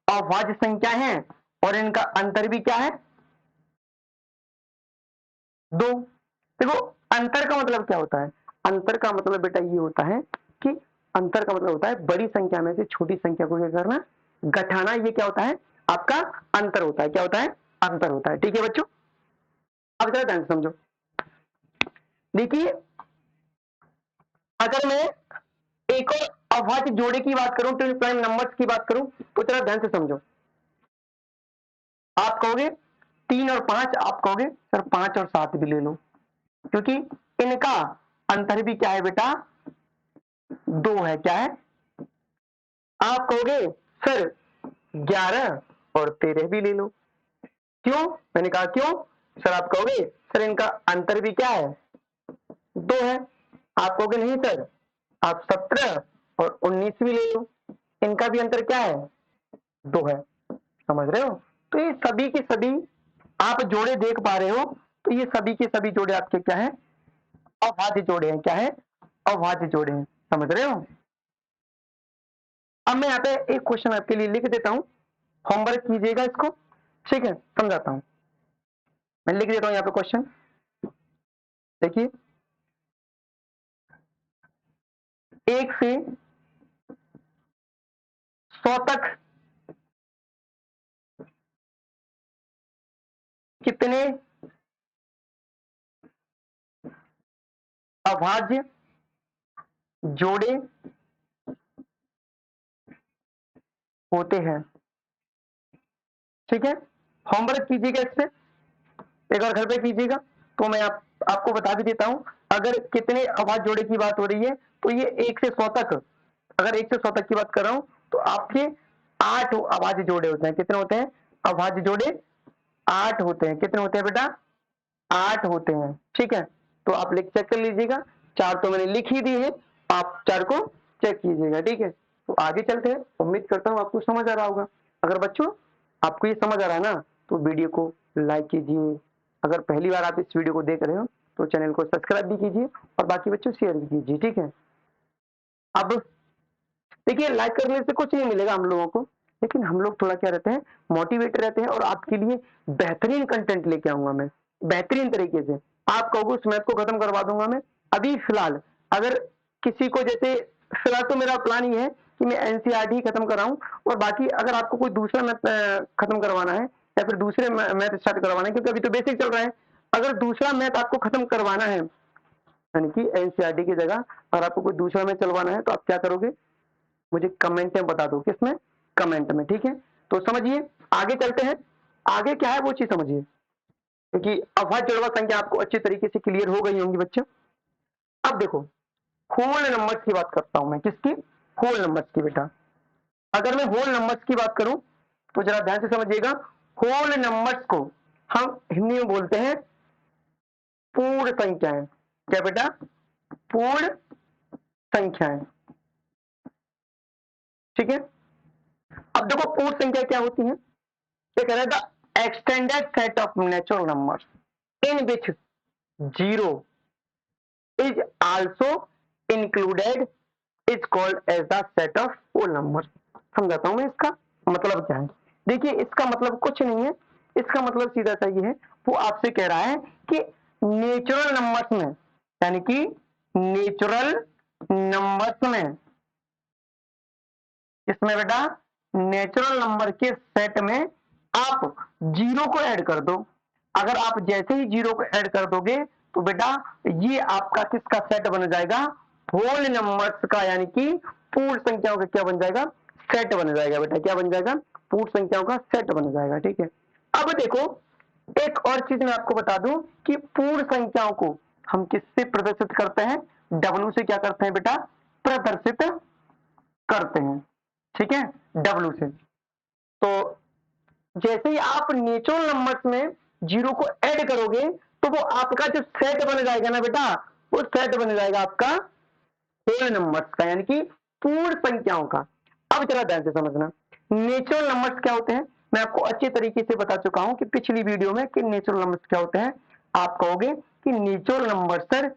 S1: अभाज्य संख्या हैं और इनका अंतर भी क्या है? 2। देखो, अंतर का मतलब क्या होता है? अंतर का मतलब बेटा ये होता है कि अंतर का मतलब होता है बड़ी संख्या में से छोटी संख्या को क्या करना? घटाना। ये क्या होता है? आपका अंतर होता है। क्या होता है? अंतर होता है, ठीक है बच्चों। अब जरा ध्यान से समझो। देखिए, अगर मैं एक और अभाज्य जोड़े की बात करूं, ट्विन प्राइम नंबर्स की बात करूं, तो जरा ध्यान से समझो। आप कहोगे 3 और 5, आप कहोगे सर 5 और 7 भी ले लो, क्योंकि इनका अंतर भी क्या है बेटा? 2 है। क्या है? आप कहोगे सर 11 और 13 भी ले लो। क्यों? मैंने कहा क्यों? सर आप कहोगे सर इनका अंतर भी क्या है? 2 है। आप कहोगे नहीं सर, आप 17 और 19 भी ले लो, इनका भी अंतर क्या है? 2 है। समझ रहे हो? तो ये सभी के सभी आप जोड़े देख पा रहे हो, तो ये सभी के सभी जोड़े आपके क्या है? अभाज्य जोड़े हैं। क्या है? अभाज्य जोड़े हैं। समझ रहे हो? अब मैं यहाँ पे एक क्वेश्चन आपके लिए लिख देता हूं, होमवर्क कीजिएगा इसको, ठीक है। समझाता हूं, मैं लिख देता हूं यहाँ पे क्वेश्चन। देखिए, 1 से 100 तक कितने अभाज्य जोड़े होते हैं? ठीक है। होमवर्क कीजिएगा इससे, एक बार घर पे कीजिएगा। तो मैं आपको बता भी देता हूं, अगर कितने आवाज जोड़े की बात हो रही है तो ये 1 से 100 तक, अगर 1 से 100 तक की बात कर रहा हूं तो आपके 8 आवाज जोड़े होते हैं। कितने होते हैं आवाज जोड़े? 8 होते हैं। कितने होते हैं बेटा? 8 होते हैं। ठीक है, तो आप चेक कर लीजिएगा। 4 तो मैंने लिख ही दी है, आप 4 को चेक कीजिएगा। ठीक है, तो आगे चलते हैं। उम्मीद करता हूँ आपको समझ आ रहा होगा। अगर बच्चों आपको ये समझ आ रहा है ना तो वीडियो को लाइक कीजिए। अगर पहली बार आप इस वीडियो को देख रहे हो तो चैनल को सब्सक्राइब भी कीजिए और बाकी बच्चों शेयर भी कीजिए। ठीक है, अब देखिए लाइक करने से कुछ नहीं मिलेगा हम लोगों को, लेकिन हम लोग थोड़ा क्या रहते हैं, मोटिवेट रहते हैं और आपके लिए बेहतरीन कंटेंट लेके आऊंगा मैं, बेहतरीन तरीके से। आप कहोगे उस मैथ को खत्म करवा दूंगा मैं। अभी फिलहाल अगर किसी को, जैसे फिलहाल तो मेरा प्लान ये है कि मैं एनसीईआरटी ही खत्म कराऊं, और बाकी अगर आपको कोई दूसरा मैथ खत्म करवाना है या फिर दूसरे मैथ स्टार्ट करवाना है, क्योंकि अभी तो बेसिक चल रहा है, अगर दूसरा मैथ आपको खत्म करवाना है यानी कि एनसीईआरटी की जगह अगर आपको कोई दूसरा मैथ चलवाना है तो आप क्या करोगे, मुझे कमेंट में बता दो। किसमें? कमेंट में। ठीक है, तो समझिए आगे चलते हैं। आगे क्या है वो चीज समझिए, क्योंकि अभाज्य जुड़वा संख्या आपको अच्छी तरीके से क्लियर हो गई होंगी बच्चों। अब देखो होल नंबर्स की बात करता हूं मैं। किसकी? होल नंबर्स की बेटा। अगर मैं होल नंबर्स की बात करूं तो जरा ध्यान से समझिएगा। होल नंबर्स को हम हिंदी में बोलते हैं पूर्ण संख्याएं। क्या बेटा? पूर्ण संख्याएं। ठीक है, अब देखो पूर्ण संख्या क्या होती है। ये कह रहा था extended set of natural numbers in which zero is also included is called as the set of whole number. समझाता हूं मैं इसका मतलब क्या है। देखिए इसका मतलब कुछ नहीं है, इसका मतलब सीधा सा ये है, वो आपसे कह रहा है कि नेचुरल नंबर्स में, यानी कि नेचुरल नंबर्स में, इसमें बेटा नेचुरल नंबर के सेट में आप जीरो को ऐड कर दो। अगर आप जैसे ही जीरो को ऐड कर दोगे तो बेटा ये आपका किसका सेट बन जाएगा? होल नंबर्स का, यानी कि पूर्ण संख्याओं का क्या बन जाएगा? सेट बन जाएगा बेटा। क्या बन जाएगा? पूर्ण संख्याओं का सेट बन जाएगा। ठीक है, अब देखो एक और चीज मैं आपको बता दूं कि पूर्ण संख्याओं को हम किससे प्रदर्शित करते हैं? डब्ल्यू से क्या करते हैं बेटा? प्रदर्शित करते हैं। ठीक है, डब्ल्यू से। तो जैसे ही आप नेचुरल नंबर्स में जीरो को ऐड करोगे तो वो आपका जो सेट बन जाएगा ना बेटा, वो सेट बन जाएगा आपका होल नंबर्स का, यानी कि पूर्ण संख्याओं का। अब जरा ध्यान से समझना, नेचुरल नंबर्स क्या होते हैं मैं आपको अच्छे तरीके से बता चुका हूं कि पिछली वीडियो में कि नेचुरल नंबर्स क्या होते हैं। आप कहोगे कि नेचुरल नंबर्स सर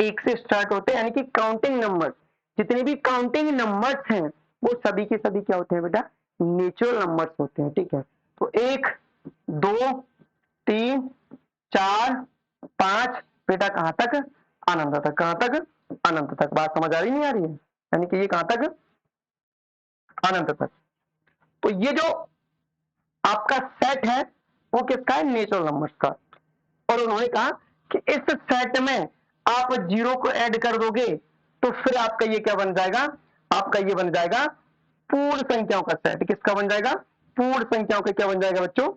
S1: एक से स्टार्ट होते हैं, यानी कि काउंटिंग नंबर्स, जितने भी काउंटिंग नंबर्स हैं वो सभी के सभी क्या होते हैं बेटा? नेचुरल नंबर्स होते हैं। ठीक है, तो 1 2 3 4 5 बेटा कहां तक? अनंत तक। कहां तक? अनंत तक। बात समझ आ रही नहीं आ रही है? यानी कि ये कहां तक? अनंत तक। तो ये जो आपका सेट है वो किसका है? नेचुरल नंबर्स का। और उन्होंने कहा कि इस सेट में आप जीरो को ऐड कर दोगे तो फिर आपका ये क्या बन जाएगा? आपका ये बन जाएगा पूर्ण संख्याओं का सेट। किसका बन जाएगा? पूर्ण संख्याओं का क्या बन जाएगा बच्चों?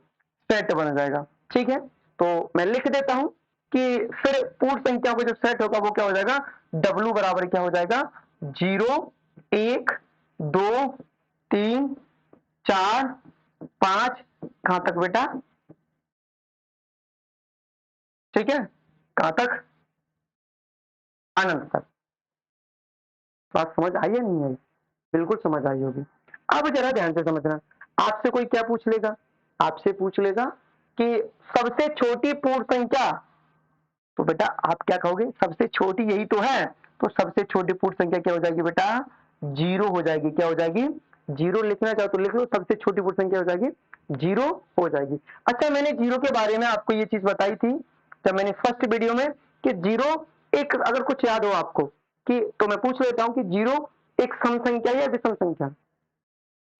S1: सेट बन जाएगा। ठीक है, तो मैं लिख देता हूं कि फिर पूर्ण संख्याओं का जो सेट होगा वो क्या हो जाएगा? डब्ल्यू बराबर क्या हो जाएगा? 0 1 2 3 4 5 कहां तक बेटा? ठीक है, कहां तक? अनंत तक। बात समझ आई या नहीं आई? बिल्कुल समझ आई होगी। अब जरा ध्यान से समझना, आपसे कोई क्या पूछ लेगा? आपसे पूछ लेगा कि सबसे छोटी पूर्ण संख्या, तो बेटा आप क्या कहोगे? सबसे छोटी यही तो है, तो सबसे छोटी पूर्ण संख्या क्या हो जाएगी बेटा? जीरो हो जाएगी। क्या हो जाएगी? जीरो। लिखना चाहो तो लिख लो, सबसे छोटी पूर्ण संख्या हो जाएगी जीरो हो जाएगी। अच्छा, मैंने जीरो के बारे में आपको ये चीज बताई थी जब मैंने फर्स्ट वीडियो में कि जीरो एक, अगर कुछ याद हो आपको कि, तो मैं पूछ लेता हूं कि जीरो एक सम संख्या या विषम संख्या?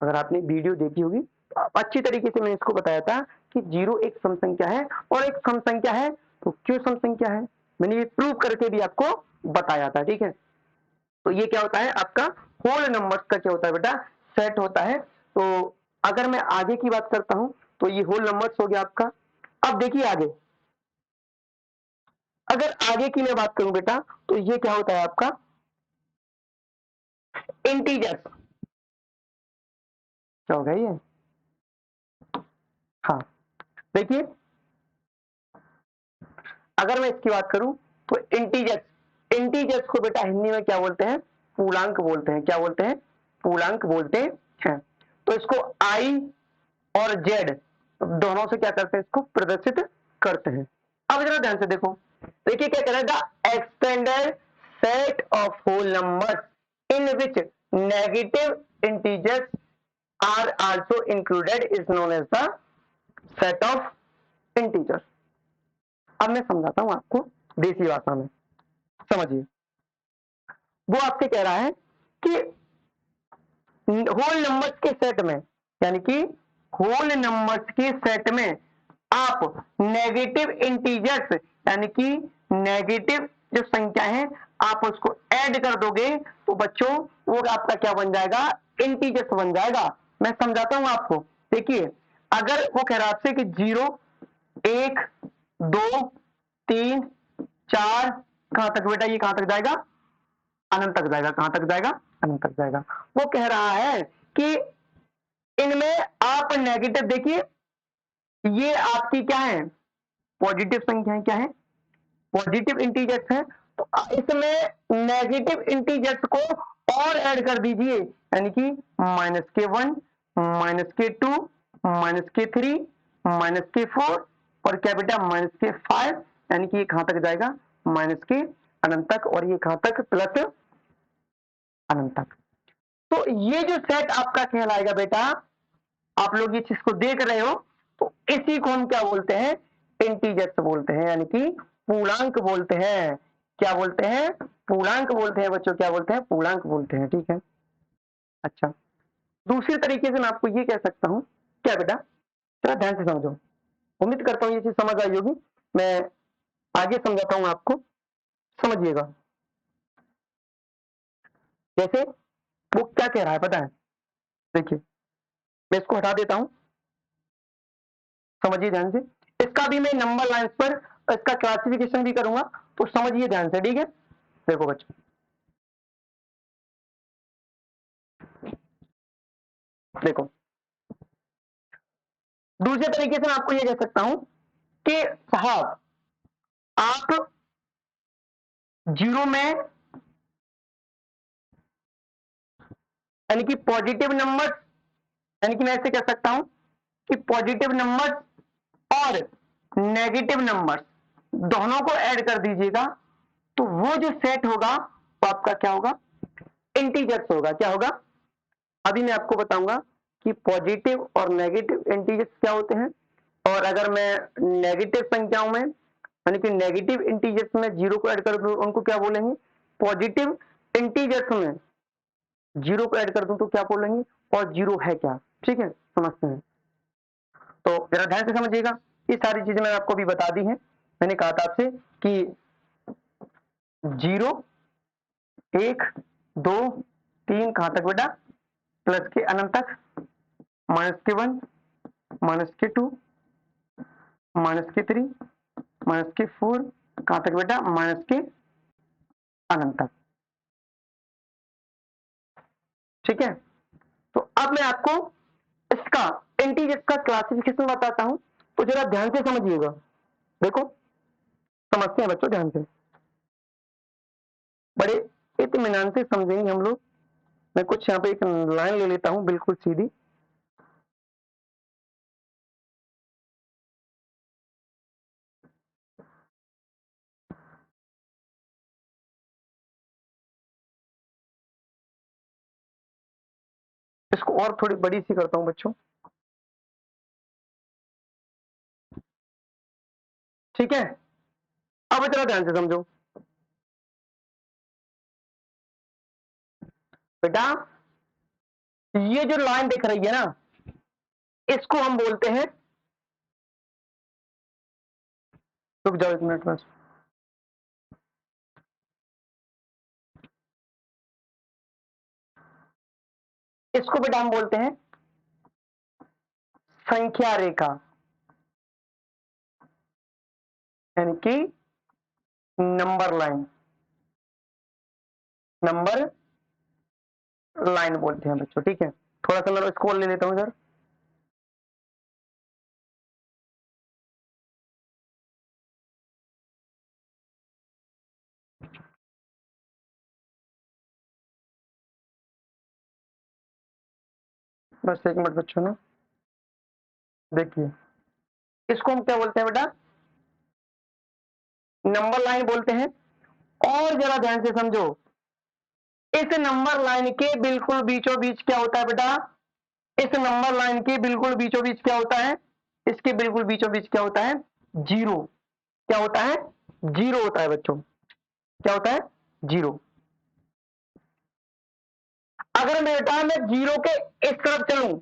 S1: अगर आपने वीडियो देखी होगी तो अच्छी तरीके से मैंने इसको बताया था कि जीरो एक सम संख्या है, और एक सम संख्या है तो क्यों सम संख्या है, मैंने ये प्रूव करके भी आपको बताया था। ठीक है, तो ये क्या होता है? आपका होल नंबर्स का क्या होता है बेटा? सेट होता है। तो अगर मैं आगे की बात करता हूं तो ये होल नंबर्स हो गया आपका। अब देखिए आगे, अगर आगे की मैं बात करूं बेटा, तो ये क्या होता है आपका इंटीजर्स। क्या होगा ये? हाँ, देखिए अगर मैं इसकी बात करूं तो इंटीजर्स, इंटीजर्स को बेटा हिंदी में क्या बोलते हैं? पूर्णांक बोलते हैं। क्या बोलते हैं? पूर्णांक बोलते हैं। तो इसको आई और जेड दोनों से क्या करते हैं? इसको प्रदर्शित करते हैं। अब जरा ध्यान से देखो, देखिए क्या कह रहा है, extended set of whole numbers in which negative integers are also included is known as the set of integers. अब मैं समझाता हूं आपको देसी भाषा में, समझिए। वो आपसे कह रहा है कि होल नंबर्स के सेट में, यानी कि होल नंबर्स के सेट में आप नेगेटिव इंटीजर्स, यानी कि नेगेटिव जो संख्या है आप उसको ऐड कर दोगे तो बच्चों वो आपका क्या बन जाएगा? इंटीजर्स बन जाएगा। मैं समझाता हूं आपको। देखिए अगर वो कह रहा है आपसे कि 0, 1, 2, 3, 4, कहां तक बेटा? ये कहां तक जाएगा? अनंत तक जाएगा। कहां तक जाएगा? अनंत तक जाएगा। वो कह रहा है कि इनमें आप नेगेटिव, देखिए ये आपकी क्या है? पॉजिटिव संख्या है। क्या है? पॉजिटिव इंटीजर्स है। तो इसमें नेगेटिव इंटीजर्स को और ऐड कर दीजिए, यानी कि -k1, -k2, -k3, -k4 और क्या बेटा? -k5, यानी कि ये कहां तक जाएगा? -k अनंत तक, और ये कहां तक? प्लस अनंत तक। तो ये जो सेट आपका कहलाएगा बेटा, आप लोग ये चीज को देख रहे हो, तो इसी को हम क्या बोलते हैं? इंटीजर्स बोलते हैं, यानी कि पूर्णांक बोलते हैं। क्या बोलते हैं? पूर्णांक बोलते हैं बच्चों। क्या बोलते हैं? पूर्णांक बोलते हैं। ठीक है, अच्छा। दूसरी तरीके से मैं आपको ये कह सकता हूं, क्या बेटा? जरा ध्यान से समझो, उम्मीद करता हूं ये चीज समझ आई होगी। मैं आगे समझाता हूं आपको, समझिएगा। जैसे वो क्या कह रहा है पता है? देखिए मैं इसको हटा देता हूं, समझिए ध्यान से। इसका भी मैं नंबर लाइन्स पर इसका क्लासिफिकेशन भी करूंगा, तो समझिए ध्यान से। ठीक है, देखो बच्चों, देखो दूसरे तरीके से मैं आपको ये कह सकता हूं कि साहब आप 0 में, यानी कि पॉजिटिव नंबर्स, यानी कि मैं ऐसे कह सकता हूं कि पॉजिटिव नंबर्स और नेगेटिव नंबर्स दोनों को ऐड कर दीजिएगा, तो वो जो सेट होगा वो आपका क्या होगा? इंटीजर्स होगा। क्या होगा? अभी मैं आपको बताऊंगा कि पॉजिटिव और नेगेटिव इंटीजर्स क्या होते हैं। और अगर मैं नेगेटिव संख्याओं में, यानी कि नेगेटिव इंटीजर्स में 0 को ऐड कर दूं, उनको क्या बोलेंगे? पॉजिटिव इंटीजर्स में 0 को ऐड कर दूं तो क्या बोलेंगे? और 0 है क्या? ठीक है, समझते हैं। तो जरा ध्यान से समझिएगा, ये सारी चीजें मैंने आपको भी बता दी हैं। मैंने कहा था आपसे कि 0, 1, 2, 3 कहां तक बेटा? प्लस के अनंत तक, -k1, -k2, -k3, -k4 कहां तक बेटा? -k अनंत तक। ठीक है, तो अब मैं आपको इसका इंटीजर्स का क्लासिफिकेशन बताता हूं, तो जरा ध्यान से समझिएगा। देखो समझते हैं बच्चों, ध्यान से, बड़े इत्मीनान से समझेंगे हम लोग। मैं कुछ यहाँ पे एक लाइन ले लेता हूं बिल्कुल सीधी। इसको और थोड़ी बड़ी सी करता हूं बच्चों। ठीक है, अब जरा ध्यान से समझो बेटा। ये जो लाइन दिख रही है ना, इसको हम बोलते हैं, रुक जाओ 1 मिनट बस। इसको बेटा हम बोलते हैं संख्या रेखा यानी कि नंबर लाइन बोलते हैं बच्चों। ठीक है, थोड़ा सा मैं इसको ले लेता हूं इधर। बस एक मिनट बच्चों ना, देखिए इसको हम क्या बोलते हैं बेटा, नंबर लाइन बोलते हैं। और जरा ध्यान से समझो, इस नंबर लाइन के बिल्कुल बीचों बीच क्या होता है बेटा, इस नंबर लाइन के बिल्कुल बीचों बीच क्या होता है, इसके बिल्कुल बीचों बीच क्या होता है, जीरो। क्या होता है, जीरो होता है बच्चों। क्या होता है, जीरो। अगर बेटा मैं जीरो के इस तरफ चलूं,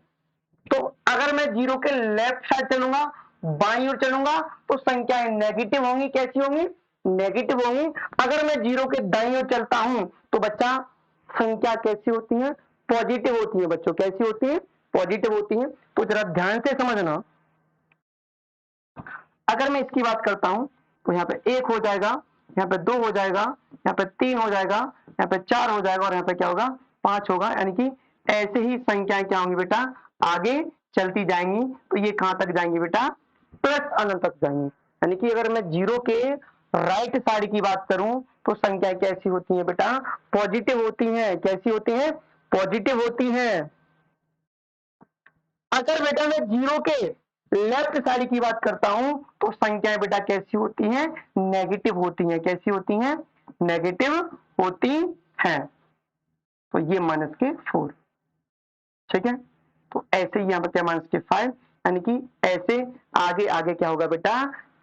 S1: तो अगर मैं जीरो के लेफ्ट साइड चलूंगा, बाईं ओर चलूंगा, तो संख्याएं नेगेटिव होंगी। कैसी होंगी, नेगेटिव होंगी। अगर मैं जीरो के दाईं ओर चलता हूं, तो बच्चा संख्या कैसी होती है, पॉजिटिव होती है बच्चों। कैसी होती है, पॉजिटिव होती है। तो जरा ध्यान से समझना, अगर मैं इसकी बात करता हूं, तो यहाँ पे एक हो जाएगा, यहाँ पे दो हो जाएगा, यहाँ पे तीन हो जाएगा, यहाँ पे चार हो जाएगा, और यहाँ पे क्या होगा, पांच होगा। यानी कि ऐसे ही संख्याएं क्या होंगी बेटा, आगे चलती जाएंगी। तो ये कहां तक जाएंगी बेटा, प्लस अनंत तक जाएंगी। यानी कि अगर मैं जीरो के राइट साइड की बात करूं, तो संख्या कैसी होती है बेटा, पॉजिटिव होती है। कैसी होती है, पॉजिटिव होती है। अगर बेटा मैं जीरो के लेफ्ट साइड की बात करता हूं, तो संख्याएं बेटा कैसी होती हैं, नेगेटिव होती हैं। कैसी होती हैं, नेगेटिव होती हैं। तो ये माइनस के 4। ठीक है, तो ऐसे ही यहां पर क्या, माइनस के 5। यानी कि ऐसे आगे आगे क्या होगा बेटा,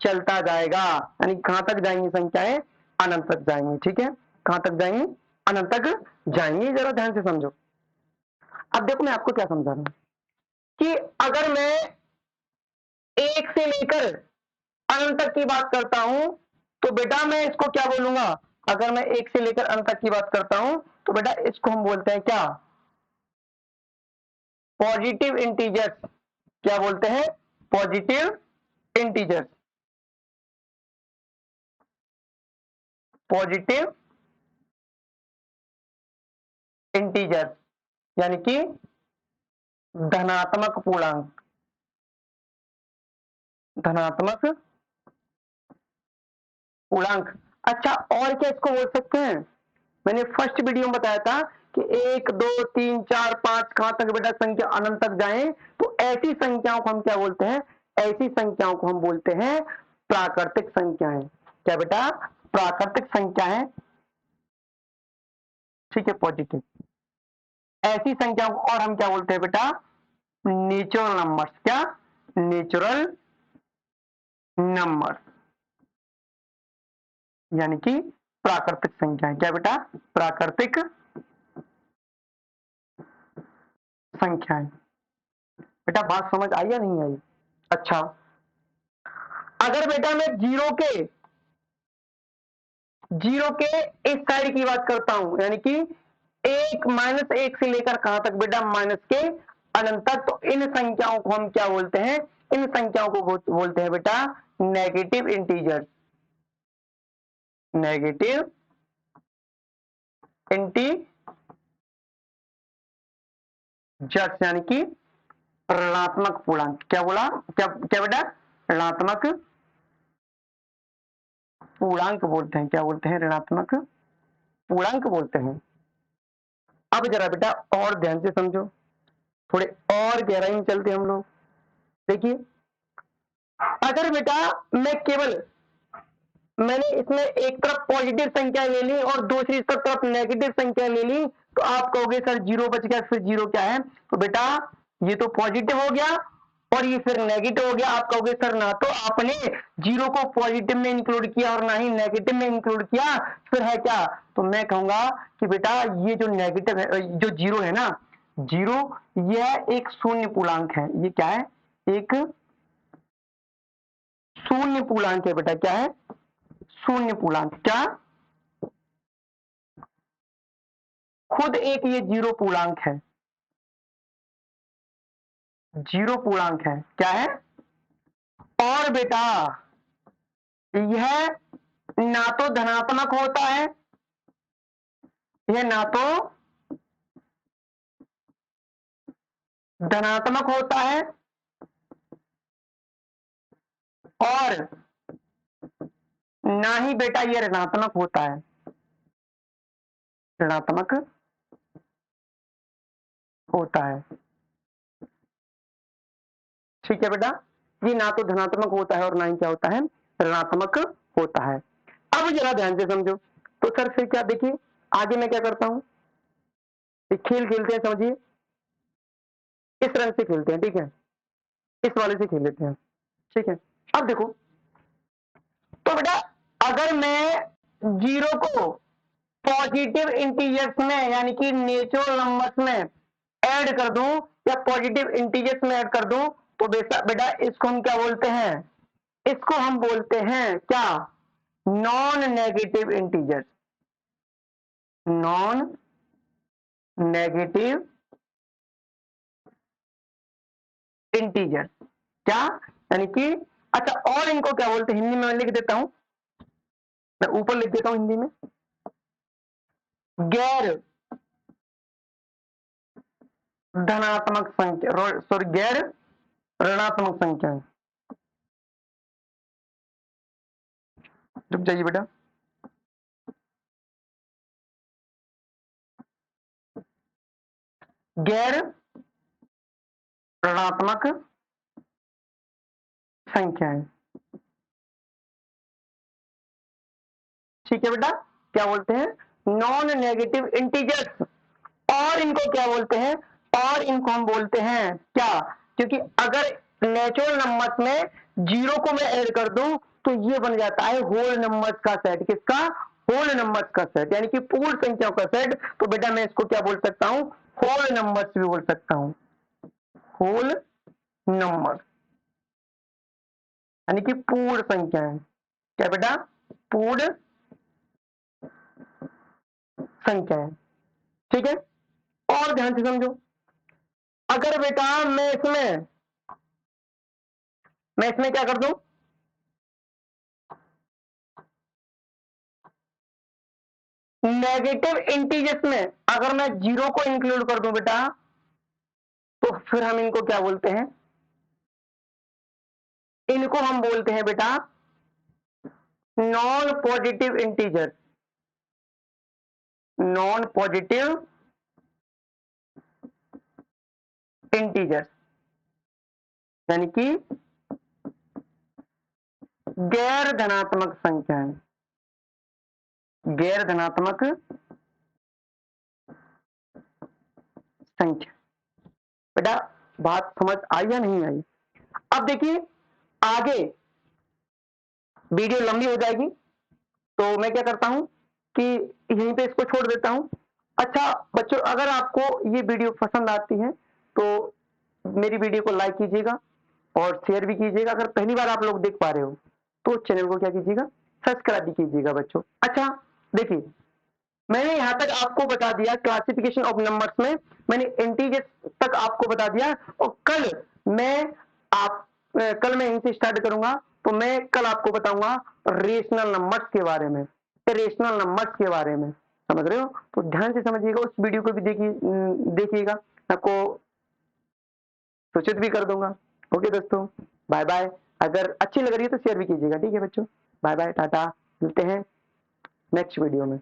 S1: चलता जाएगा। यानी कहां तक जाएंगी संख्याएं, अनंत तक जाएंगी। ठीक है, कहां तक जाएंगी, अनंत तक जाएंगी। जरा ध्यान से समझो। अब देखो मैं आपको क्या समझा रहा हूं, कि अगर मैं एक से लेकर अनंत तक की बात करता हूं, तो बेटा मैं इसको क्या बोलूंगा, अगर मैं एक से लेकर अनंत तक की बात करता हूं, तो बेटा इसको हम बोलते हैं क्या, पॉजिटिव इंटीजर्स। क्या बोलते हैं, पॉजिटिव इंटीजर्स। पॉजिटिव इंटीजर्स यानी कि धनात्मक पूर्णांक। धनात्मक पूर्णांक। अच्छा, और क्या इसको बोल सकते हैं, मैंने फर्स्ट वीडियो में बताया था कि एक दो तीन चार पांच कहां तक बेटा संख्या अनंत तक जाए, तो ऐसी संख्याओं को हम क्या बोलते हैं, ऐसी संख्याओं को हम बोलते हैं प्राकृतिक संख्याएं। क्या बेटा, प्राकृतिक संख्याएं। ठीक है, पॉजिटिव। ऐसी संख्याओं को और हम क्या बोलते हैं बेटा, नेचुरल नंबर्स। क्या, नेचुरल नंबर यानी कि प्राकृतिक संख्याएं। क्या बेटा, प्राकृतिक संख्याएं। बेटा बात समझ आई या नहीं आई। अच्छा, अगर बेटा मैं जीरो के इस साइड की बात करता हूं, यानी कि एक, माइनस एक से लेकर कहां तक बेटा, माइनस के अनंत तक, तो इन संख्याओं को हम क्या बोलते हैं, इन संख्याओं को बोलते हैं बेटा नेगेटिव इंटीजर्स। नेगेटिव इंटीजर्स यानी कि ऋणात्मक पूर्णांक। क्या बोला, क्या क्या बेटा, ऋणात्मक पूर्णांक बोलते हैं। क्या बोलते हैं, ऋणात्मक पूर्णांक बोलते हैं। अब जरा बेटा और ध्यान से समझो, थोड़े और गहराई में चलते हम लोग। देखिए, अगर बेटा मैं केवल, मैंने इसमें एक तरफ पॉजिटिव संख्या ले ली और दूसरी तरफ नेगेटिव संख्या ले ली, तो आप कहोगे सर जीरो बच गया, फिर जीरो क्या है, तो बेटा ये तो पॉजिटिव हो गया और ये फिर नेगेटिव हो गया। आप कहोगे सर ना तो आपने जीरो को पॉजिटिव में इंक्लूड किया और ना ही नेगेटिव में इंक्लूड किया, फिर है क्या, तो मैं कहूंगा कि बेटा ये जो नेगेटिव है, जो जीरो है ना, जीरो यह एक शून्य पूर्णांक है। ये क्या है, एक शून्य पूर्णांक है बेटा। क्या है, शून्य पूर्णांक। क्या, खुद एक ये जीरो पूर्णांक है। जीरो पूर्णांक है। क्या है? और बेटा यह ना तो धनात्मक होता है, यह ना तो धनात्मक होता है और ना ही बेटा ये ऋणात्मक होता है, ऋणात्मक होता है। ठीक है बेटा, ये ना तो धनात्मक होता है और ना ही क्या होता है, ऋणात्मक होता है। अब जरा ध्यान से समझो। तो सर फिर क्या, देखिए आगे मैं क्या करता हूं, एक खेल खेलते हैं, समझिए। इस रंग से खेलते हैं, ठीक है, इस वाले से खेल लेते हैं, ठीक है। अब देखो, तो बेटा अगर मैं जीरो को पॉजिटिव इंटीजर्स में यानी कि नेचुरल नंबर्स में ऐड कर दूं या पॉजिटिव इंटीजर्स में ऐड कर दूं, तो बेटा इसको हम क्या बोलते हैं, इसको हम बोलते हैं क्या, non negative integers, non negative integers. क्या यानी कि, अच्छा, और इनको क्या बोलते हैं हिंदी में, मैं लिख देता हूं, मैं ऊपर लिख देता हूं हिंदी में, गैर धनात्मक संख्या, सॉरी गैर ऋणात्मक संख्या। रुक जाइए बेटा, गैर ऋणात्मक संख्याएं। ठीक है बेटा, क्या बोलते हैं, नॉन नेगेटिव इंटीजर्स। और इनको क्या बोलते हैं, और इनको हम बोलते हैं क्या, क्योंकि अगर नेचुरल नंबर्स में जीरो को मैं ऐड कर दूं तो ये बन जाता है होल नंबर्स का सेट। किसका? होल नंबर्स का सेट, यानी कि पूर्ण संख्याओं का सेट। तो बेटा मैं इसको क्या बोल सकता हूं, होल नंबर्स भी बोल सकता हूं, होल नंबर, यानी कि पूर्ण संख्याएं। क्या बेटा? पूर्ण संख्याएं। ठीक है, और ध्यान से समझो, अगर बेटा मैं इसमें क्या कर दूं, नेगेटिव इंटीजर्स में अगर मैं जीरो को इंक्लूड कर दूं बेटा, तो फिर हम इनको क्या बोलते हैं, इनको हम बोलते हैं बेटा non positive integer, non positive integer, यानी कि गैर धनात्मक संख्याएं, गैर धनात्मक संख्या। बेटा बात समझ आई या नहीं आई? अब देखिए आगे वीडियो लंबी हो जाएगी, तो मैं क्या करता हूं कि यहीं पे इसको छोड़ देता हूं। अच्छा बच्चों, अगर आपको ये वीडियो पसंद आती है तो मेरी वीडियो को लाइक कीजिएगा और शेयर भी कीजिएगा। अगर पहली बार आप लोग देख पा रहे हो तो चैनल को क्या कीजिएगा, सब्सक्राइब भी कीजिएगा बच्चों। अच्छा देखिए, मैंने यहां तक आपको बता दिया क्लासिफिकेशन ऑफ नंबर्स में, मैंने इंटीजर्स तक आपको बता दिया। और मैं आप कल मैं इनसे स्टार्ट करूंगा, तो मैं कल आपको बताऊंगा रेशनल नंबर्स के बारे में, रेशनल नंबर्स के बारे में। समझ रहे हो? तो ध्यान से समझिएगा, उस वीडियो को भी देखिएगा, आपको सूचित भी कर दूंगा। ओके दोस्तों, बाय बाय। अगर अच्छी लग रही है तो शेयर भी कीजिएगा। ठीक है बच्चों, बाय बाय, टाटा, मिलते हैं नेक्स्ट वीडियो में।